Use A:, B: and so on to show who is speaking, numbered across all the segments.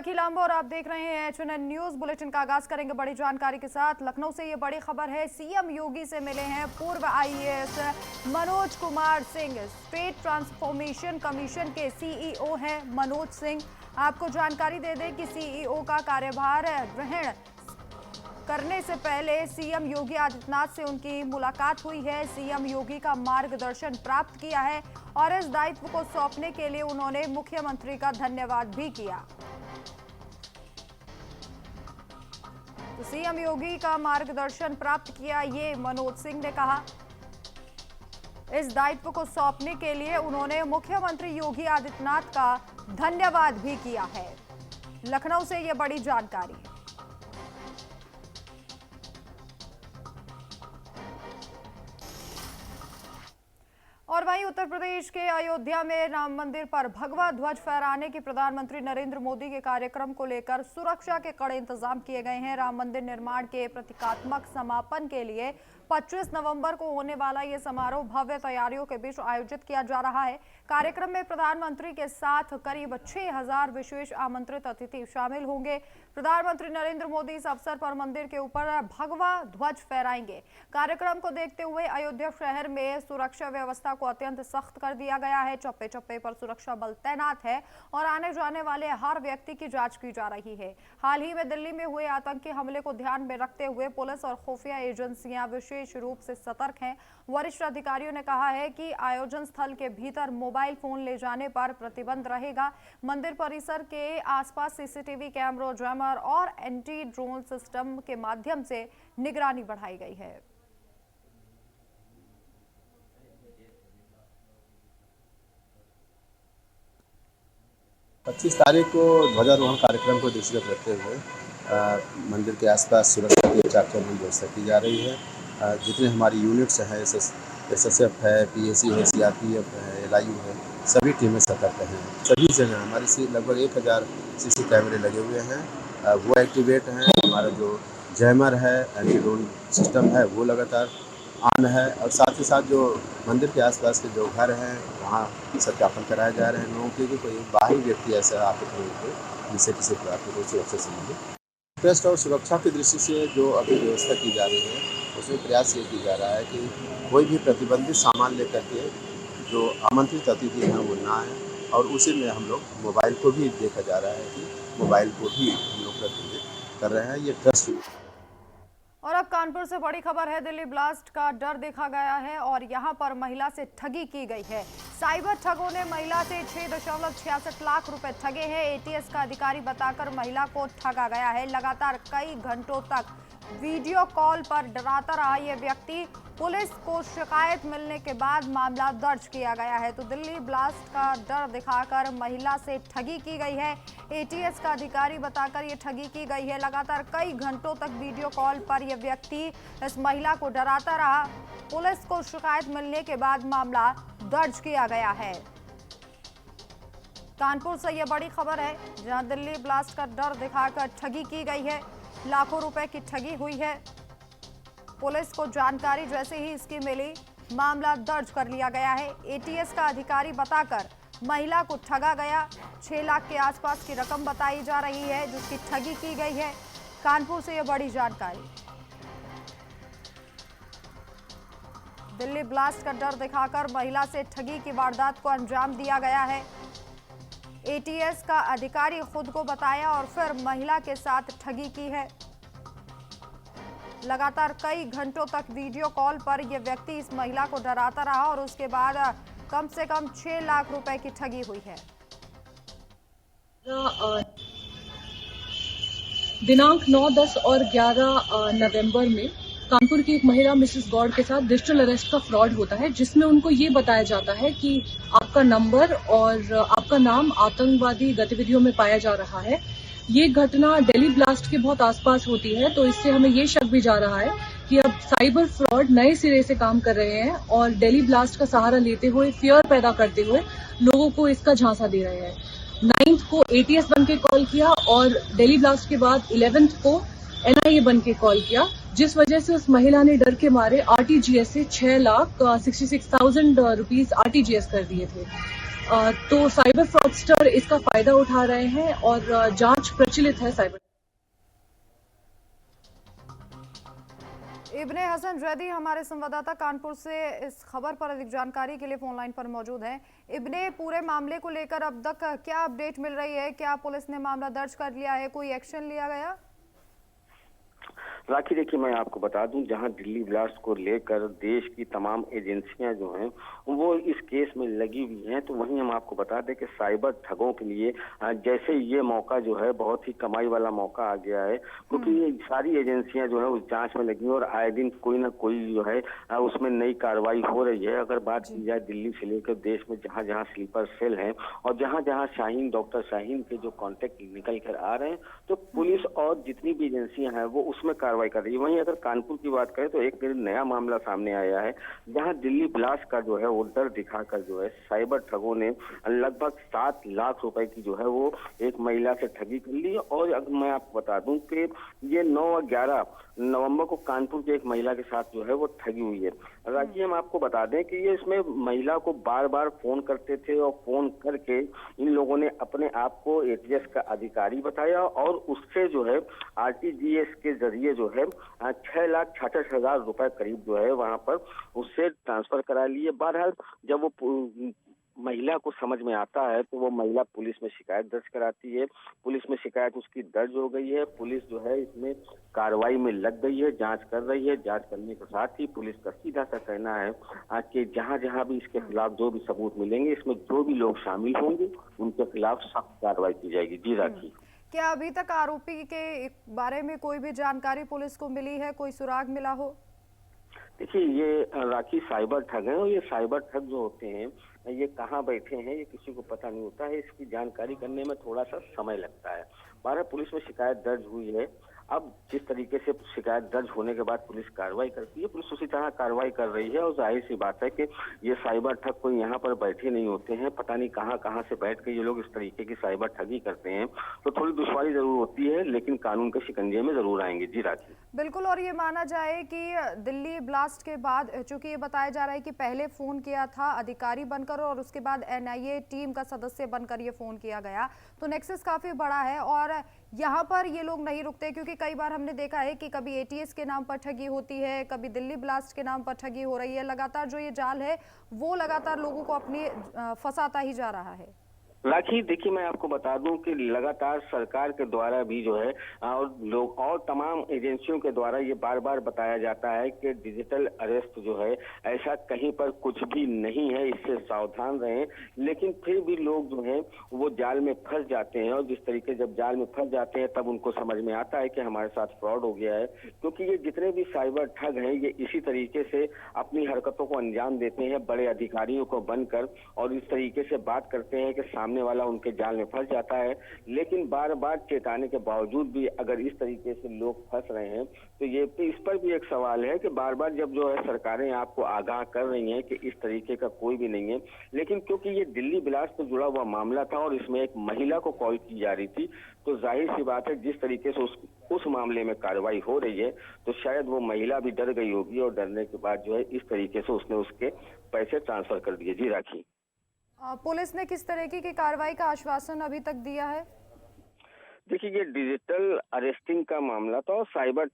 A: राखी लांबा और आप देख रहे हैं HNN न्यूज बुलेटिन का आगाज करेंगे बड़ी जानकारी के साथ। लखनऊ से ये बड़ी खबर है, सीएम योगी से मिले हैं पूर्व IAS Manoj Kumar Singh. State transformation commission के CEO हैं मनोज सिंह। आपको जानकारी दे दें कि CEO का कार्यभार ग्रहण करने से पहले सीएम योगी आदित्यनाथ से उनकी मुलाकात हुई है। सीएम योगी का मार्गदर्शन प्राप्त किया है और इस दायित्व को सौंपने के लिए उन्होंने मुख्यमंत्री का धन्यवाद भी किया। तो सीएम योगी का मार्गदर्शन प्राप्त किया, ये मनोज सिंह ने कहा। इस दायित्व को सौंपने के लिए उन्होंने मुख्यमंत्री योगी आदित्यनाथ का धन्यवाद भी किया है। लखनऊ से ये बड़ी जानकारी है। और वहीं उत्तर प्रदेश के अयोध्या में राम मंदिर पर भगवा ध्वज फहराने के प्रधानमंत्री नरेंद्र मोदी के कार्यक्रम को लेकर सुरक्षा के कड़े इंतजाम किए गए हैं। राम मंदिर निर्माण के प्रतीकात्मक समापन के लिए 25 नवंबर को होने वाला ये समारोह भव्य तैयारियों के बीच आयोजित किया जा रहा है। कार्यक्रम में प्रधानमंत्री के साथ करीब 6000 विशेष आमंत्रित अतिथि शामिल होंगे। प्रधानमंत्री नरेंद्र मोदी इस अवसर पर मंदिर के ऊपर भगवा ध्वज फहराएंगे। कार्यक्रम को देखते हुए अयोध्या शहर में सुरक्षा व्यवस्था को अत्यंत सख्त कर दिया गया है। चप्पे चप्पे पर सुरक्षा बल तैनात है और आने जाने वाले हर व्यक्ति की जांच की जा रही है। हाल ही में दिल्ली में हुए आतंकी हमले को ध्यान में रखते हुए पुलिस और खुफिया एजेंसियां विशेष रूप से सतर्क हैं। वरिष्ठ अधिकारियों ने कहा है कि आयोजन स्थल के भीतर मोबाइल फोन ले जाने पर प्रतिबंध रहेगा। मंदिर परिसर के आसपास CCTV कैमरों, जैमर और एंटी ड्रोन सिस्टम के माध्यम से निगरानी बढ़ाई गई है।
B: पच्चीस तारीख को ध्वजारोहण कार्यक्रम को दृष्टिगत रखते हुए मंदिर के आसपास सुरक्षा की चाक चौबंद व्यवस्था की जा रही है। जितने हमारी यूनिट्स हैं, SSF है, PAC है, CRPF है, LIU है, सभी टीमें सतर्क हैं। सभी जगह हमारे से लगभग 1000 CC कैमरे लगे हुए हैं, वो एक्टिवेट हैं। हमारा जो जैमर है, एंटी ड्रोन सिस्टम है, वो लगातार ऑन है। और साथ ही साथ जो मंदिर के आसपास के जो घर हैं, वहाँ सत्यापन कराए जा रहे हैं लोगों के लिए कोई बाहरी व्यक्ति ऐसा आते हुए जिससे किसी प्रकार की सुरक्षा संबंधित ट्रस्ट और सुरक्षा की दृष्टि से जो अभी व्यवस्था की जा रही है, उसमें प्रयास ये किया जा रहा है कि कोई भी प्रतिबंधित सामान लेकर के जो आमंत्रित अतिथि हैं वो ना आए। और उसी में हम लोग मोबाइल को भी देखा जा रहा है कि मोबाइल को भी हम लोग कर रहे हैं, ये ट्रस्ट।
A: और अब कानपुर से बड़ी खबर है, दिल्ली ब्लास्ट का डर देखा गया है और यहां पर महिला से ठगी की गई है। साइबर ठगों ने महिला से 6.66 लाख रुपए ठगे हैं। ATS का अधिकारी बताकर महिला को ठगा गया है। लगातार कई घंटों तक वीडियो कॉल पर डराता रहा ये व्यक्ति। पुलिस को शिकायत मिलने के बाद मामला दर्ज किया गया है। तो दिल्ली ब्लास्ट का डर दिखाकर महिला से ठगी की गई है। ATS का अधिकारी बताकर ये ठगी की गई है। लगातार कई घंटों तक वीडियो कॉल पर यह व्यक्ति इस महिला को डराता रहा। पुलिस को शिकायत मिलने के बाद मामला दर्ज किया गया है। कानपुर से यह बड़ी खबर है, जहां दिल्ली ब्लास्ट का डर दिखाकर ठगी की गई है। लाखों रुपए की ठगी हुई है। पुलिस को जानकारी जैसे ही इसकी मिली, मामला दर्ज कर लिया गया है। ATS का अधिकारी बताकर महिला को ठगा गया। 6 लाख के आसपास की रकम बताई जा रही है जिसकी ठगी की गई है। कानपुर से यह बड़ी जानकारी। दिल्ली ब्लास्ट का डर दिखाकर महिला से ठगी की वारदात को अंजाम दिया गया है। ATS का अधिकारी खुद को बताया और फिर महिला के साथ ठगी की है। लगातार कई घंटों तक वीडियो कॉल पर यह व्यक्ति इस महिला को डराता रहा और उसके बाद कम से कम 6 लाख रुपए की ठगी हुई है।
C: दिनांक 9, 10 और 11 नवंबर में कानपुर की एक महिला मिसेस गॉड के साथ डिजिटल अरेस्ट का फ्रॉड होता है, जिसमें उनको ये बताया जाता है कि आपका नंबर और आपका नाम आतंकवादी गतिविधियों में पाया जा रहा है। ये घटना दिल्ली ब्लास्ट के बहुत आसपास होती है, तो इससे हमें ये शक भी जा रहा है कि अब साइबर फ्रॉड नए सिरे से काम कर रहे हैं और दिल्ली ब्लास्ट का सहारा लेते हुए, फियर पैदा करते हुए लोगों को इसका झांसा दे रहे हैं। 9th को ATS बन के कॉल किया और दिल्ली ब्लास्ट के बाद 11th को NIA बन के कॉल किया, जिस वजह से उस महिला ने डर के मारे RTGS से 6,66,000 रुपीज RTGS कर दिए थे। तो साइबर फ्रॉडस्टर इसका फायदा उठा रहे हैं और जांच प्रचलित है साइबर।
A: इब्ने हसन जैदी हमारे संवाददाता कानपुर से इस खबर पर अधिक जानकारी के लिए फोन लाइन पर मौजूद हैं। इब्ने, पूरे मामले को लेकर अब तक क्या अपडेट मिल रही है? क्या पुलिस ने मामला दर्ज कर लिया है? कोई एक्शन लिया गया?
D: राखी, देखिए मैं आपको बता दूं, जहां दिल्ली ब्लास्ट को लेकर देश की तमाम एजेंसियां जो हैं वो इस केस में लगी हुई हैं, तो वहीं हम आपको बता दें कि साइबर ठगों के लिए जैसे ये मौका जो है बहुत ही कमाई वाला मौका आ गया है, क्योंकि ये सारी एजेंसियां जो है उस जांच में लगी हैं और आए दिन कोई ना कोई जो है उसमें नई कार्रवाई हो रही है। अगर बात की जाए दिल्ली से लेकर देश में जहां जहां स्लीपर सेल हैं और जहां जहां डॉक्टर शाहीन के जो कॉन्टेक्ट निकल कर आ रहे हैं, तो पुलिस और जितनी भी एजेंसियां हैं वो उसमें कार्रवाई कर रही है। वहीं अगर कानपुर की बात करें तो एक नया मामला सामने आया है, जहां दिल्ली ब्लास्ट का जो है वो डर दिखाकर जो है साइबर ठगों ने लगभग 7 लाख रुपए की जो है वो एक महिला से ठगी कर ली। और अगर मैं आपको बता दूं कि ये 9 और 11 नवंबर को कानपुर की एक महिला के साथ जो है वो ठगी हुई है। राखी, हम आपको बता दें कि ये इसमें महिला को बार बार फोन करते थे और फोन करके इन लोगों ने अपने आप को एटीएस का अधिकारी बताया और उससे जो है आरटीजीएस के जरिए जो है 6,66,000 रुपए करीब जो है वहां पर उससे ट्रांसफर करा लिए। बहरहाल जब वो महिला को समझ में आता है तो वो महिला पुलिस में शिकायत दर्ज कराती है। पुलिस में शिकायत उसकी दर्ज हो गई है। पुलिस जो है इसमें कार्रवाई में लग गई है, जांच कर रही है। जांच करने के साथ ही पुलिस का सीधा सा कहना है कि जहां जहां भी इसके खिलाफ जो भी सबूत मिलेंगे, इसमें जो भी लोग शामिल होंगे उनके खिलाफ सख्त कार्रवाई की जाएगी। जी राखी,
A: क्या अभी तक आरोपी के बारे में कोई भी जानकारी पुलिस को मिली है? कोई सुराग मिला हो?
D: देखिए ये राखी साइबर ठग है और ये साइबर ठग जो होते हैं ये कहाँ बैठे हैं ये किसी को पता नहीं होता है। इसकी जानकारी करने में थोड़ा सा समय लगता है। 12 पुलिस में शिकायत दर्ज हुई है। अब जिस तरीके से शिकायत दर्ज होने के बाद पुलिस कार्रवाई करती है, पुलिस उसी तरह कार्रवाई कर रही है। और जाहिर सी बात है कि ये साइबर ठग कोई यहाँ पर बैठे नहीं होते हैं, पता नहीं कहाँ से बैठ के ये लोग इस तरीके की साइबर ठगी करते हैं। तो थोड़ी दुश्वारी जरूर होती है, लेकिन कानून के शिकंजे में जरूर आएंगे। जी राखी,
A: बिल्कुल। और ये माना जाए कि दिल्ली ब्लास्ट के बाद, चूंकि ये बताया जा रहा है कि पहले फोन किया था अधिकारी बनकर और उसके बाद एनआईए टीम का सदस्य बनकर ये फोन किया गया, तो नेक्सस काफी बड़ा है। और यहाँ पर ये लोग नहीं रुकते, क्योंकि कई बार हमने देखा है कि कभी एटीएस के नाम पर ठगी होती है, कभी दिल्ली ब्लास्ट के नाम पर ठगी हो रही है। लगातार जो ये जाल है वो लगातार लोगों को अपने फंसाता ही जा रहा है।
D: राखी, देखिए मैं आपको बता दूं कि लगातार सरकार के द्वारा भी जो है और लोग और तमाम एजेंसियों के द्वारा ये बार बार बताया जाता है कि डिजिटल अरेस्ट जो है ऐसा कहीं पर कुछ भी नहीं है, इससे सावधान रहें। लेकिन फिर भी लोग जो हैं वो जाल में फंस जाते हैं और जिस तरीके जब जाल में फंस जाते हैं तब उनको समझ में आता है कि हमारे साथ फ्रॉड हो गया है। क्योंकि ये जितने भी साइबर ठग हैं ये इसी तरीके से अपनी हरकतों को अंजाम देते हैं, बड़े अधिकारियों को बनकर, और इस तरीके से बात करते हैं कि सामने वाला उनके जाल में फंस जाता है। लेकिन बार बार चेताने के बावजूद भी अगर इस तरीके से लोग फंस रहे हैं तो ये इस पर भी एक सवाल है कि बार बार जब जो है सरकारें आपको आगाह कर रही हैं कि इस तरीके का कोई भी नहीं है, लेकिन क्योंकि ये दिल्ली ब्लास्ट से जुड़ा हुआ मामला था और इसमें एक महिला को कॉल की जा रही थी, तो जाहिर सी बात है जिस तरीके से उस मामले में कार्रवाई हो रही है तो शायद वो महिला भी डर गई होगी और डरने के बाद जो है इस तरीके से उसने उसके पैसे ट्रांसफर कर दिए। जी राखी,
A: पुलिस ने किस तरीके की कार्रवाई का आश्वासन अभी तक दिया है?
D: देखिए ये डिजिटल अरेस्टिंग का मामला था और साइबर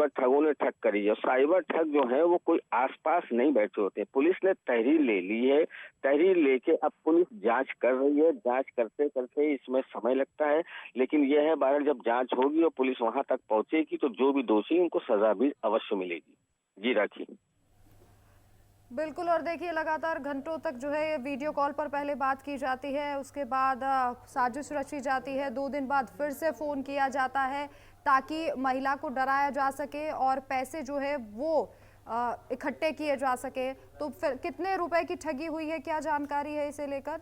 D: ठगों ने ठग करी है। साइबर ठग जो है वो कोई आसपास नहीं बैठे होते। पुलिस ने तहरीर ले ली है, तहरीर लेके अब पुलिस जांच कर रही है। जांच करते करते इसमें समय लगता है, लेकिन यह है बाहर जब जांच होगी और पुलिस वहां तक पहुंचेगी तो जो भी दोषी उनको सजा भी अवश्य मिलेगी। जी राखी,
A: बिल्कुल। और देखिए लगातार घंटों तक जो है वीडियो कॉल पर पहले बात की जाती है, उसके बाद साजिश रची जाती है, 2 दिन बाद फिर से फ़ोन किया जाता है ताकि महिला को डराया जा सके और पैसे जो है वो इकट्ठे किए जा सके। तो फिर कितने रुपए की ठगी हुई है, क्या जानकारी है इसे लेकर?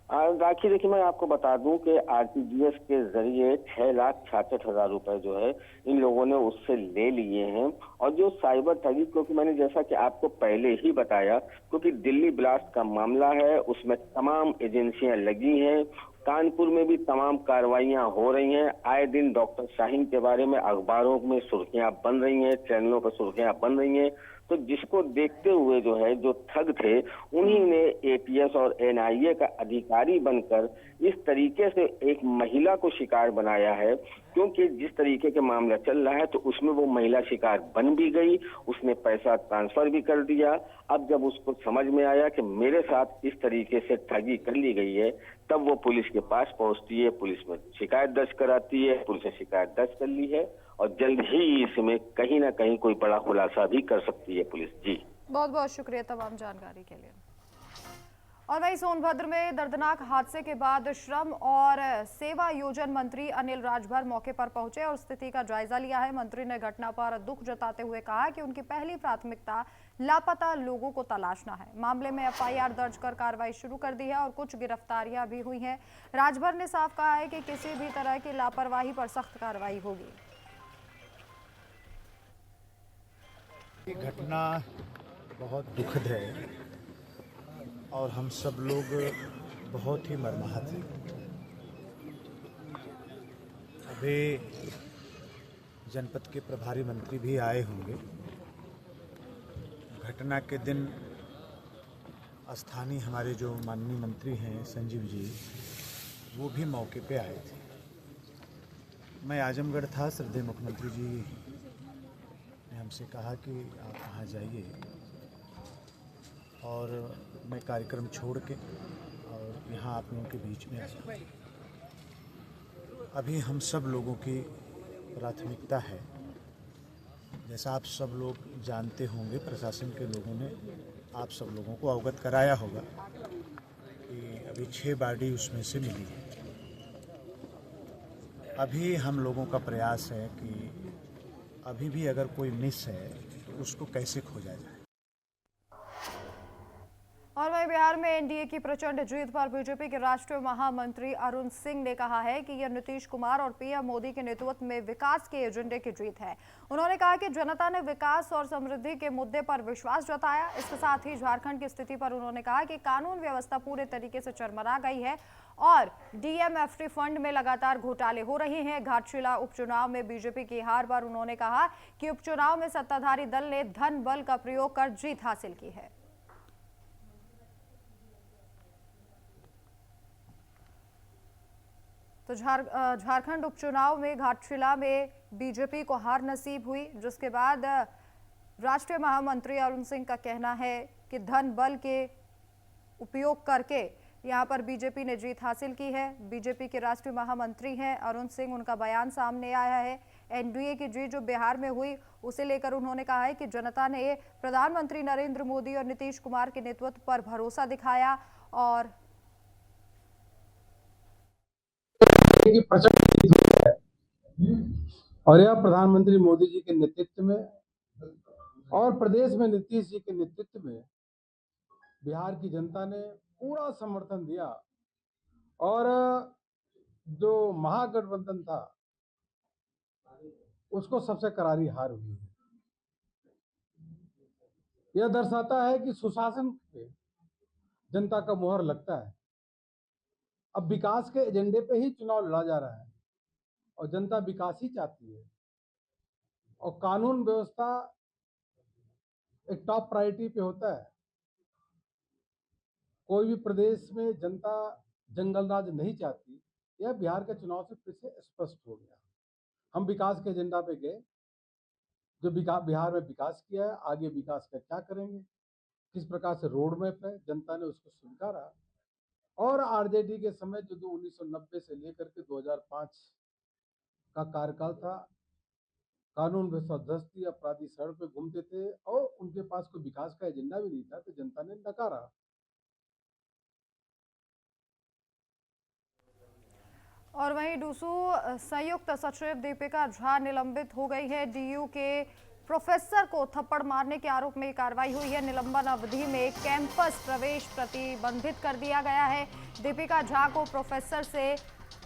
D: राखी, देखिए मैं आपको बता दूं कि आरटीजीएस के जरिए 6,66,000 रुपए जो है इन लोगों ने उससे ले लिए हैं। और जो साइबर ठगी, क्योंकि मैंने जैसा कि आपको पहले ही बताया, क्योंकि दिल्ली ब्लास्ट का मामला है उसमें तमाम एजेंसियां लगी हैं, कानपुर में भी तमाम कार्रवाइयां हो रही हैं। आए दिन डॉक्टर शाहीन के बारे में अखबारों में सुर्खियां बन रही हैं, चैनलों पर सुर्खियां बन रही हैं। तो जिसको देखते हुए जो है, जो ठग थे, उन्हीं ने एटीएस और एनआईए का अधिकारी बनकर इस तरीके से एक महिला को शिकार बनाया है। क्योंकि जिस तरीके के मामला चल रहा है तो उसमें वो महिला शिकार बन भी गई, उसने पैसा ट्रांसफर भी कर दिया। अब जब उसको समझ में आया कि मेरे साथ इस तरीके से ठगी कर ली गई है, तब वो पुलिस के पास पहुंचती है, पुलिस में शिकायत दर्ज कराती है, पुलिस ने शिकायत दर्ज कर ली है और जल्द ही इसमें कहीं ना कहीं कोई बड़ा खुलासा भी कर सकती है पुलिस। जी,
A: बहुत बहुत शुक्रिया तमाम जानकारी के लिए। और वहीं सोनभद्र में दर्दनाक हादसे के बाद श्रम और सेवा योजन मंत्री अनिल राजभर मौके पर पहुंचे और स्थिति का जायजा लिया है। मंत्री ने घटना पर दुख जताते हुए कहा कि उनकी पहली प्राथमिकता लापता लोगों को तलाशना है। मामले में एफआईआर दर्ज कर कार्रवाई शुरू कर दी है और कुछ गिरफ्तारियां भी हुई हैं। राजभर ने साफ कहा है कि किसी भी तरह की लापरवाही पर सख्त कार्रवाई होगी।
E: ये घटना बहुत दुखद है और हम सब लोग बहुत ही मर्माहत हैं। अभी जनपद के प्रभारी मंत्री भी आए होंगे। घटना के दिन स्थानीय हमारे जो माननीय मंत्री हैं संजीव जी, वो भी मौके पे आए थे। मैं आजमगढ़ था, श्रद्धेय मुख्यमंत्री जी ने हमसे कहा कि आप वहाँ जाइए और मैं कार्यक्रम छोड़ के और यहाँ आप लोगों के बीच में आया। अभी हम सब लोगों की प्राथमिकता है, जैसा आप सब लोग जानते होंगे, प्रशासन के लोगों ने आप सब लोगों को अवगत कराया होगा कि अभी 6 बॉडी उसमें से मिली है। अभी हम लोगों का प्रयास है कि अभी भी अगर कोई मिस है तो उसको कैसे खोजा जाए।
A: और वहीं बिहार में एनडीए की प्रचंड जीत पर बीजेपी के राष्ट्रीय महामंत्री अरुण सिंह ने कहा है कि यह नीतीश कुमार और पीएम मोदी के नेतृत्व में विकास के एजेंडे की जीत है। उन्होंने कहा कि जनता ने विकास और समृद्धि के मुद्दे पर विश्वास जताया। इसके साथ ही झारखंड की स्थिति पर उन्होंने कहा कि कानून व्यवस्था पूरे तरीके से चरमरा गई है और डीएमएफटी फंड में लगातार घोटाले हो रहे हैं। घाटशिला उपचुनाव में बीजेपी की हार पर उन्होंने कहा कि उपचुनाव में सत्ताधारी दल ने धन बल का प्रयोग कर जीत हासिल की है। तो झारखंड उपचुनाव में घाटशिला में बीजेपी को हार नसीब हुई, जिसके बाद राष्ट्रीय महामंत्री अरुण सिंह का कहना है कि धन बल के उपयोग करके यहां पर बीजेपी ने जीत हासिल की है। बीजेपी के राष्ट्रीय महामंत्री हैं अरुण सिंह, उनका बयान सामने आया है। एनडीए की जीत जो बिहार में हुई उसे लेकर उन्होंने कहा है कि जनता ने प्रधानमंत्री नरेंद्र मोदी और नीतीश कुमार के नेतृत्व पर भरोसा दिखाया और
F: की प्रचंड जीत हुई है और यह प्रधानमंत्री मोदी जी के नेतृत्व में और प्रदेश में नीतीश जी के नेतृत्व में बिहार की जनता ने पूरा समर्थन दिया और जो महागठबंधन था उसको सबसे करारी हार हुई है। यह दर्शाता है कि सुशासन पे जनता का मुहर लगता है। अब विकास के एजेंडे पे ही चुनाव लड़ा जा रहा है और जनता विकास ही चाहती है और कानून व्यवस्था एक टॉप प्रायोरिटी पे होता है। कोई भी प्रदेश में जनता जंगल राज नहीं चाहती, यह बिहार के चुनाव से फिर से स्पष्ट हो गया। हम विकास के एजेंडा पे गए, जो बिहार में विकास किया है, आगे विकास का क्या करेंगे, किस प्रकार से रोड मैप है, जनता ने उसको स्वीकारा। और आरजेडी के समय जो 1990 से लेकर के 2005 का कार्यकाल था, कानून व्यवस्था ध्वस्त थी, अपराधी सड़क पे घूमते थे और उनके पास कोई विकास का एजेंडा भी नहीं था, तो जनता ने नकारा।
A: और वहीं डूसू संयुक्त सचिव दीपिका झा निलंबित हो गई है। डीयू के प्रोफेसर को थप्पड़ मारने के आरोप में कार्रवाई हुई है। निलंबन अवधि में कैंपस प्रवेश प्रतिबंधित कर दिया गया है। दीपिका झा को प्रोफेसर से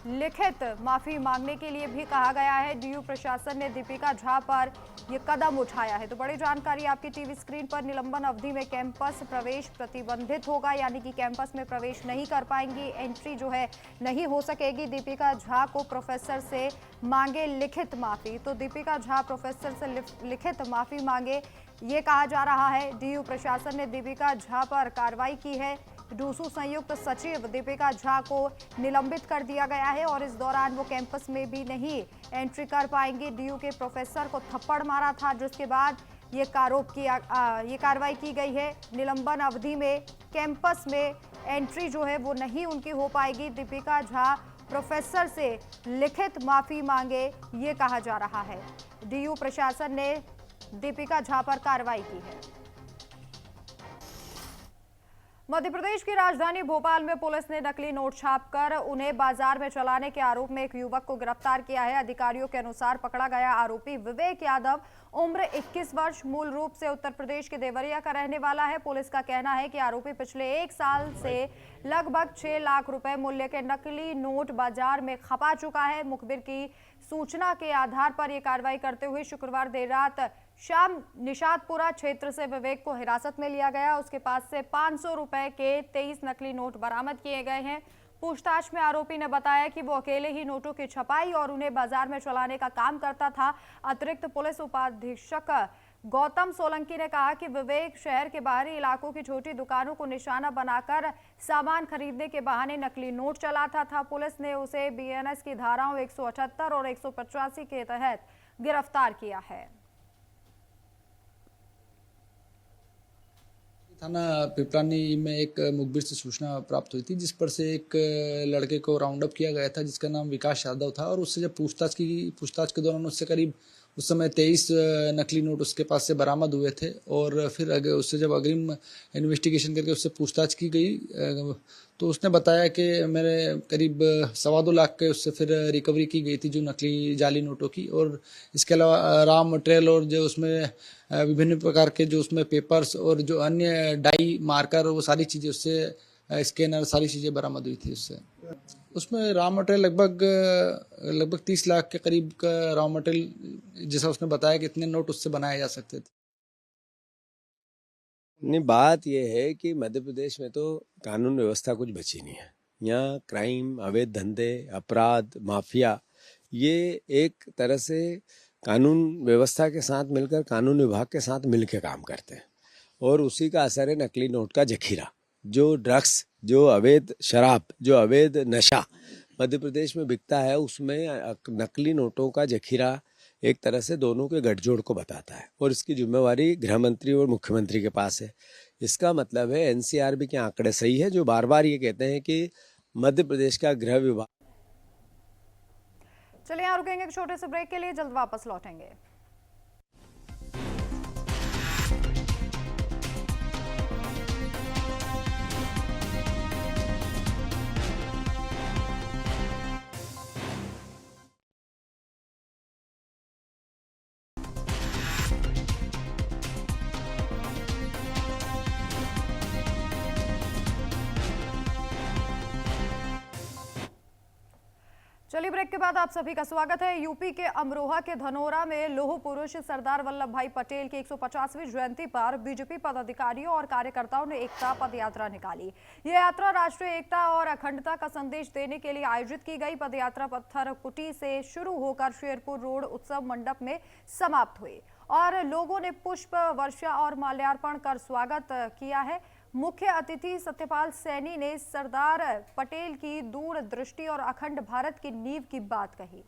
A: लिखित माफी मांगने के लिए भी कहा गया है। डीयू प्रशासन ने दीपिका झा पर यह कदम उठाया है। तो बड़ी जानकारी आपकी टीवी स्क्रीन पर। निलंबन अवधि में कैंपस प्रवेश प्रतिबंधित होगा, यानी कि कैंपस में प्रवेश नहीं कर पाएंगी, एंट्री जो है नहीं हो सकेगी। दीपिका झा को प्रोफेसर से मांगे लिखित माफी। तो दीपिका झा प्रोफेसर से लिखित माफी मांगे, ये कहा जा रहा है। डीयू प्रशासन ने दीपिका झा पर कार्रवाई की है। डूसू संयुक्त सचिव दीपिका झा को निलंबित कर दिया गया है और इस दौरान वो कैंपस में भी नहीं एंट्री कर पाएंगे। डीयू के प्रोफेसर को थप्पड़ मारा था, जिसके बाद ये कार्रवाई की गई है। निलंबन अवधि में कैंपस में एंट्री जो है वो नहीं उनकी हो पाएगी। दीपिका झा प्रोफेसर से लिखित माफी मांगे, ये कहा जा रहा है। डीयू प्रशासन ने दीपिका झा पर कार्रवाई की है। मध्य प्रदेश की राजधानी भोपाल में पुलिस ने नकली नोट छापकर उन्हें बाजार में चलाने के आरोप में एक युवक को गिरफ्तार किया है। अधिकारियों के अनुसार पकड़ा गया आरोपी विवेक यादव उम्र 21 वर्ष, मूल रूप से उत्तर प्रदेश के देवरिया का रहने वाला है। पुलिस का कहना है कि आरोपी पिछले 1 साल से लगभग 6 लाख रुपए मूल्य के नकली नोट बाजार में खपा चुका है। मुखबिर की सूचना के आधार पर यह कार्रवाई करते हुए शुक्रवार देर रात शाम निषादपुरा क्षेत्र से विवेक को हिरासत में लिया गया। उसके पास से 500 रुपए के 23 नकली नोट बरामद किए गए हैं। पूछताछ में आरोपी ने बताया कि वो अकेले ही नोटों की छपाई और उन्हें बाजार में चलाने का काम करता था। अतिरिक्त पुलिस उपाधीक्षक गौतम सोलंकी ने कहा कि विवेक शहर के बाहरी इलाकों की छोटी दुकानों को निशाना बनाकर सामान खरीदने के बहाने नकली नोट चलाता था। पुलिस ने उसे बीएनएस की धाराओं 178 और 185 के तहत गिरफ्तार किया है।
G: थाना पिपरानी में एक मुखबिर से सूचना प्राप्त हुई थी, जिस पर से एक लड़के को राउंड अप किया गया था, जिसका नाम विकास यादव था। और उससे जब पूछताछ के दौरान उससे करीब उस समय 23 नकली नोट उसके पास से बरामद हुए थे। और फिर उससे जब अग्रिम इन्वेस्टिगेशन करके उससे पूछताछ की गई तो उसने बताया कि मेरे करीब 2.25 लाख के उससे फिर रिकवरी की गई थी, जो नकली जाली नोटों की। और इसके अलावा रॉ मटेरियल और जो उसमें विभिन्न प्रकार के जो उसमें पेपर्स और जो अन्य डाई मार्कर, वो सारी चीज़ें उससे स्कैनर सारी चीज़ें बरामद हुई थी उससे। उसमें रॉ मटेरियल लगभग 30 लाख के करीब का रॉ मटेरियल, जैसा उसने बताया कि इतने नोट उससे बनाए जा सकते थे।
H: नहीं, बात यह है कि मध्य प्रदेश में तो कानून व्यवस्था कुछ बची नहीं है। यहाँ क्राइम, अवैध धंधे, अपराध, माफिया, ये एक तरह से कानून व्यवस्था के साथ मिलकर, कानून विभाग के साथ मिलकर काम करते हैं। और उसी का असर है नकली नोट का जखीरा। जो ड्रग्स, जो अवैध शराब, जो अवैध नशा मध्य प्रदेश में बिकता है, उसमें नकली नोटों का जखीरा एक तरह से दोनों के गठजोड़ को बताता है। और इसकी जिम्मेवारी गृह मंत्री और मुख्यमंत्री के पास है। इसका मतलब है एनसीआरबी के आंकड़े सही है, जो बार बार ये कहते हैं कि मध्य प्रदेश का गृह विभाग।
A: चलिए यहाँ रुकेंगे एक छोटे से ब्रेक के लिए, जल्द वापस लौटेंगे। चलिए ब्रेक के बाद आप सभी का स्वागत है। यूपी के अमरोहा के धनोरा में लौह पुरुष सरदार वल्लभ भाई पटेल की 150वीं जयंती पर बीजेपी पदाधिकारियों और कार्यकर्ताओं ने एकता पद यात्रा निकाली। ये यात्रा राष्ट्रीय एकता और अखंडता का संदेश देने के लिए आयोजित की गई। पदयात्रा पत्थर कुटी से शुरू होकर शेरपुर रोड उत्सव मंडप में समाप्त हुई और लोगों ने पुष्प वर्षा और माल्यार्पण कर स्वागत किया है। मुख्य अतिथि सत्यपाल सैनी ने सरदार पटेल की दूरदृष्टि और अखंड भारत की नींव की बात कही।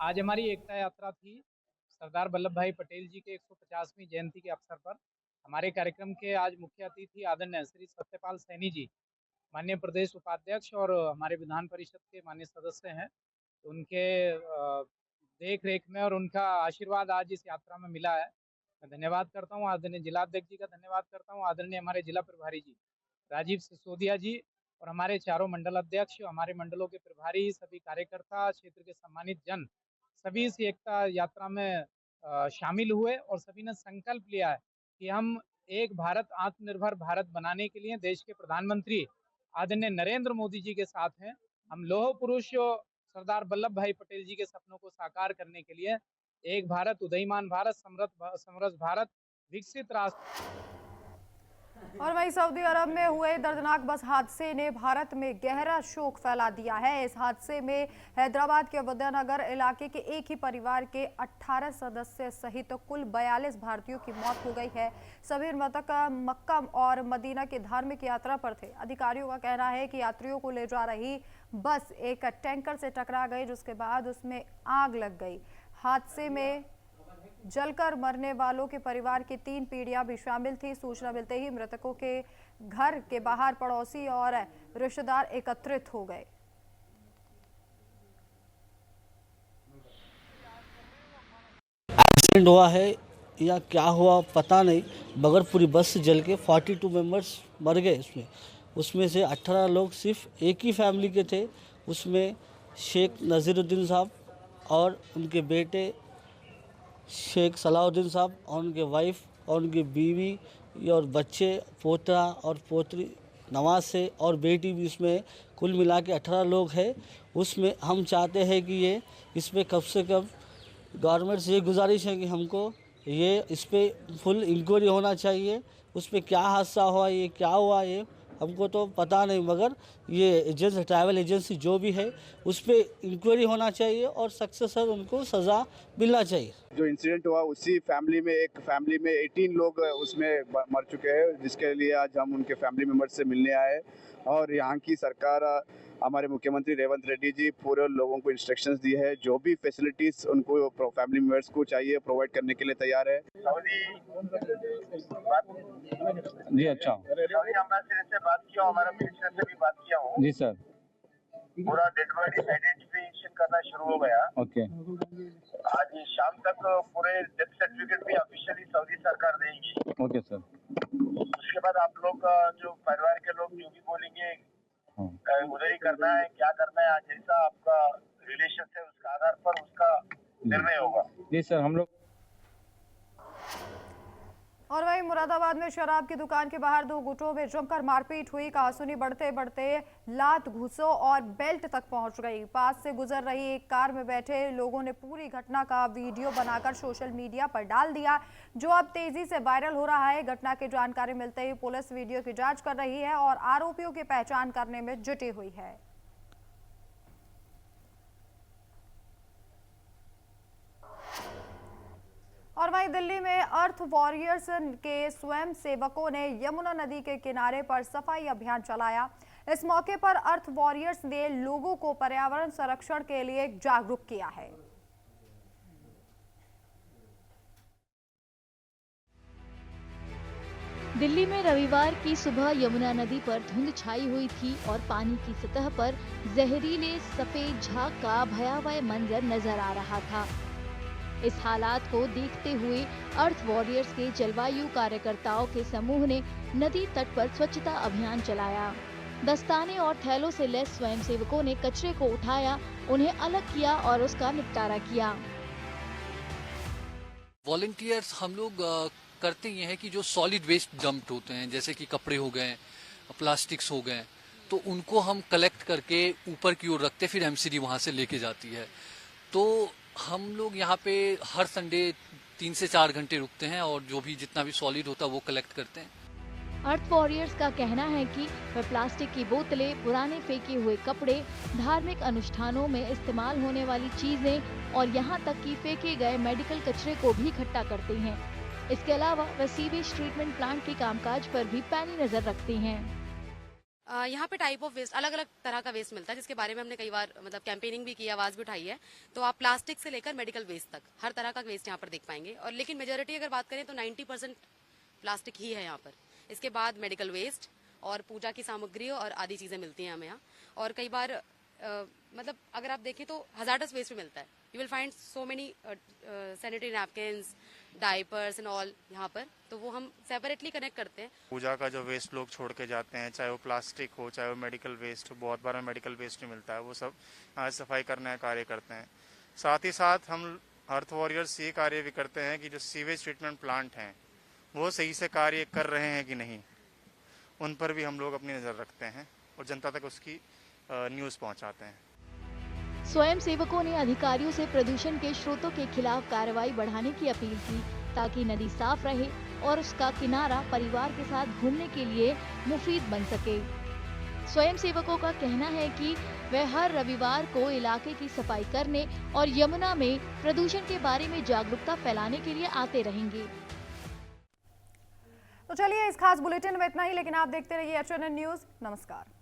I: आज हमारी एकता यात्रा थी सरदार वल्लभ भाई पटेल जी के 150वीं जयंती के अवसर पर। हमारे कार्यक्रम के आज मुख्य अतिथि आदरणीय श्री सत्यपाल सैनी जी, माननीय प्रदेश उपाध्यक्ष और हमारे विधान परिषद के माननीय सदस्य हैं। उनके देख रेख में और उनका आशीर्वाद आज इस यात्रा में मिला है। मैं धन्यवाद करता हूँ आदरणीय जिलाध्यक्ष जी का, धन्यवाद करता हूँ आदरणीय हमारे जिला प्रभारी जी राजीव सिसोदिया जी और हमारे चारों मंडल अध्यक्ष, हमारे मंडलों के प्रभारी, सभी कार्यकर्ता, क्षेत्र के सम्मानित जन, सभी इस एकता यात्रा में शामिल हुए और सभी ने संकल्प लिया है कि हम एक भारत, आत्मनिर्भर भारत बनाने के लिए देश के प्रधानमंत्री आदरणीय नरेंद्र मोदी जी के साथ हैं। हम लौह पुरुष सरदार वल्लभ भाई पटेल जी के सपनों को साकार करने के लिए एक भारत, उदयमान भारत, समृद्ध भारत, विकसित राष्ट्र।
A: और वहीं सऊदी अरब में हुए दर्दनाक बस हादसे ने भारत में गहरा शोक फैला दिया है। इस हादसे में हैदराबाद के विद्यानगर इलाके के एक ही परिवार के 18 सदस्य सहित कुल 42 भारतीयों की मौत हो गई है। सभी मृतक मक्का और मदीना की धार्मिक यात्रा पर थे। अधिकारियों का कहना है कि यात्रियों को ले जा रही बस एक टैंकर से टकरा गई, जिसके बाद उसमें आग लग गई। हादसे में जलकर मरने वालों के परिवार की 3 पीढ़ियां भी शामिल थी। सूचना मिलते ही मृतकों के घर के बाहर पड़ोसी और रिश्तेदार एकत्रित हो गए।
J: एक्सीडेंट हुआ है या क्या हुआ पता नहीं, मगर पूरी बस जल के 42 मेंबर्स मर गए। उसमें से 18 लोग सिर्फ एक ही फैमिली के थे। उसमें शेख नज़ीरुद्दीन साहब और उनके बेटे शेख सलाउद्दीन साहब और उनके वाइफ और उनकी बीवी और बच्चे, पोता और पोतरी नवाज से और बेटी भी इसमें कुल मिला के 18 लोग हैं। उसमें हम चाहते हैं कि ये इसमें कम से कम गवर्नमेंट से ये गुजारिश है कि हमको ये इस पर फुल इंक्वायरी होना चाहिए। उस पर क्या हादसा हुआ, ये क्या हुआ, ये हमको तो पता नहीं, मगर ये एजेंसी, ट्रैवल एजेंसी जो भी है उस पर इंक्वायरी होना चाहिए और सक्सेसर उनको सज़ा मिलना चाहिए।
K: जो इंसिडेंट हुआ उसी फैमिली में, एक फैमिली में 18 लोग उसमें मर चुके हैं, जिसके लिए आज हम उनके फैमिली मेम्बर्स से मिलने आए। और यहाँ की सरकार, हमारे मुख्यमंत्री रेवंत रेड्डी जी पूरे लोगों को इंस्ट्रक्शंस दी है, जो भी फैसिलिटीज उनको फैमिली मेम्बर्स को चाहिए प्रोवाइड करने के लिए तैयार है।
L: जी अच्छा,
M: से बात किया, हमारा मिनिस्टर से भी बात किया हूँ।
L: जी सर,
M: पूरा डेड बॉडी आइडेंटिफिकेशन करना शुरू हो गया।
L: ओके,
M: आज शाम तक पूरे डेथ सर्टिफिकेट भी ऑफिशियली सऊदी सरकार देगी।
L: Okay sir.
M: उसके बाद आप लोग जो परिवार के लोग जो भी बोलेंगे उधर ही करना है, क्या करना है, जैसा आपका रिलेशन है उसका आधार पर उसका निर्णय होगा।
L: जी सर, हम लोग।
A: और वहीं मुरादाबाद में शराब की दुकान के बाहर 2 गुटों में जमकर मारपीट हुई। कहासुनी बढ़ते बढ़ते लात, घूंसों और बेल्ट तक पहुंच गई। पास से गुजर रही एक कार में बैठे लोगों ने पूरी घटना का वीडियो बनाकर सोशल मीडिया पर डाल दिया, जो अब तेजी से वायरल हो रहा है। घटना की जानकारी मिलते ही पुलिस वीडियो की जांच कर रही है और आरोपियों की पहचान करने में जुटी हुई है। और वहीं दिल्ली में अर्थ वॉरियर्स के स्वयं सेवकों ने यमुना नदी के किनारे पर सफाई अभियान चलाया। इस मौके पर अर्थ वॉरियर्स ने लोगों को पर्यावरण संरक्षण के लिए जागरूक किया है।
N: दिल्ली में रविवार की सुबह यमुना नदी पर धुंध छाई हुई थी और पानी की सतह पर जहरीले सफेद झाग का भयावह मंजर नजर आ रहा था। इस हालात को देखते हुए अर्थ वॉरियर्स के जलवायु कार्यकर्ताओं के समूह ने नदी तट पर स्वच्छता अभियान चलाया। दस्ताने और थैलों से लैस स्वयंसेवकों ने कचरे को उठाया, उन्हें अलग किया और उसका निपटारा किया।
O: वॉलंटियर्स हम लोग करते ये हैं कि जो सॉलिड वेस्ट डंप्ड होते हैं, जैसे कि कपड़े हो गए, प्लास्टिक्स हो गए, तो उनको हम कलेक्ट करके ऊपर की ओर रखते, फिर एमसीडी वहाँ से लेके जाती है। तो हम लोग यहाँ पे हर संडे 3 से 4 घंटे रुकते हैं और जो भी जितना भी सॉलिड होता है वो कलेक्ट करते हैं।
N: अर्थ वॉरियर्स का कहना है कि वे प्लास्टिक की बोतलें, पुराने फेंके हुए कपड़े, धार्मिक अनुष्ठानों में इस्तेमाल होने वाली चीजें और यहाँ तक कि फेंके गए मेडिकल कचरे को भी इकट्ठा करते हैं। इसके अलावा वे सीवेज ट्रीटमेंट प्लांट के कामकाज पर भी पैनी नजर रखते हैं।
P: यहाँ पे टाइप ऑफ वेस्ट, अलग अलग तरह का वेस्ट मिलता है, जिसके बारे में हमने कई बार कैंपेनिंग भी की, आवाज भी उठाई है। तो आप प्लास्टिक से लेकर मेडिकल वेस्ट तक हर तरह का वेस्ट यहाँ पर देख पाएंगे। और लेकिन मेजोरिटी अगर बात करें तो 90% प्लास्टिक ही है यहाँ पर। इसके बाद मेडिकल वेस्ट और पूजा की सामग्री और आदि चीजें मिलती हैं हमें यहाँ। और कई बार अगर आप देखें तो हजार्डस वेस्ट भी मिलता है। You will find so many sanitary napkins, diapers and all यहाँ पर, तो वो हम सेपरेटली कनेक्ट करते हैं।
Q: पूजा का जो वेस्ट लोग छोड़ के जाते हैं, चाहे वो प्लास्टिक हो, चाहे वो मेडिकल वेस्ट हो, बहुत बार मेडिकल वेस्ट नहीं मिलता है, वो सब आज सफाई करने का कार्य करते हैं। साथ ही साथ हम अर्थ वॉरियर्स ये कार्य भी करते हैं कि जो सीवेज ट्रीटमेंट प्लांट हैं वो सही से कार्य कर रहे हैं कि नहीं, उन पर भी हम लोग अपनी नज़र रखते हैं। और जनता तक उसकी न्यूज़ पहुंचाते हैं।
N: स्वयं सेवकों ने अधिकारियों से प्रदूषण के स्रोतों के खिलाफ कार्रवाई बढ़ाने की अपील की ताकि नदी साफ रहे और उसका किनारा परिवार के साथ घूमने के लिए मुफीद बन सके। स्वयं सेवकों का कहना है कि वे हर रविवार को इलाके की सफाई करने और यमुना में प्रदूषण के बारे में जागरूकता फैलाने के लिए आते रहेंगे।
A: तो चलिए इस खास बुलेटिन में इतना ही, लेकिन आप देखते रहिए HNN न्यूज। नमस्कार।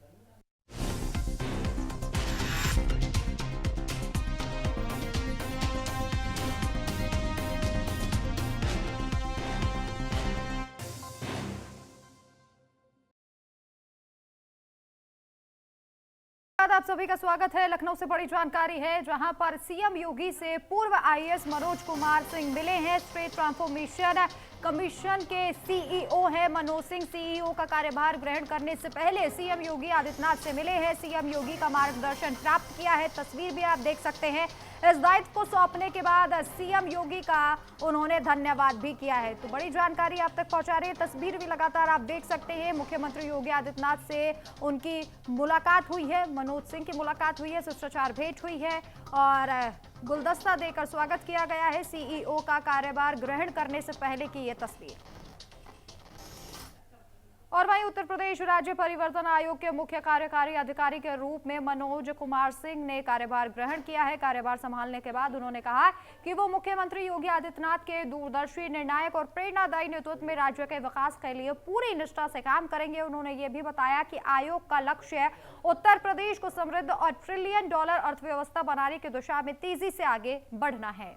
A: आप सभी का स्वागत है। लखनऊ से बड़ी जानकारी है, जहां पर सीएम योगी से पूर्व IAS मनोज कुमार सिंह मिले हैं। स्टेट ट्रांसफॉर्मेशन कमीशन के सीईओ है मनोज सिंह। सीईओ का कार्यभार ग्रहण करने से पहले सीएम योगी आदित्यनाथ से मिले हैं। सीएम योगी का मार्गदर्शन प्राप्त किया है। तस्वीर भी आप देख सकते हैं। इस दायित्व को सौंपने के बाद सीएम योगी का उन्होंने धन्यवाद भी किया है। तो बड़ी जानकारी आप तक पहुंचा रहे हैं। तस्वीर भी लगातार आप देख सकते हैं। मुख्यमंत्री योगी आदित्यनाथ से उनकी मुलाकात हुई है, मनोज सिंह की मुलाकात हुई है, शिष्टाचार भेंट हुई है और गुलदस्ता देकर स्वागत किया गया है। सीईओ का कार्यभार ग्रहण करने से पहले की ये तस्वीर। और वहीं उत्तर प्रदेश राज्य परिवर्तन आयोग के मुख्य कार्यकारी अधिकारी के रूप में मनोज कुमार सिंह ने कार्यभार ग्रहण किया है। कार्यभार संभालने के बाद उन्होंने कहा कि वो मुख्यमंत्री योगी आदित्यनाथ के दूरदर्शी, निर्णायक और प्रेरणादायी नेतृत्व में राज्य के विकास के लिए पूरी निष्ठा से काम करेंगे। उन्होंने ये भी बताया कि आयोग का लक्ष्य उत्तर प्रदेश को समृद्ध और $1 ट्रिलियन अर्थव्यवस्था बनाने की दिशा में तेजी से आगे बढ़ना है।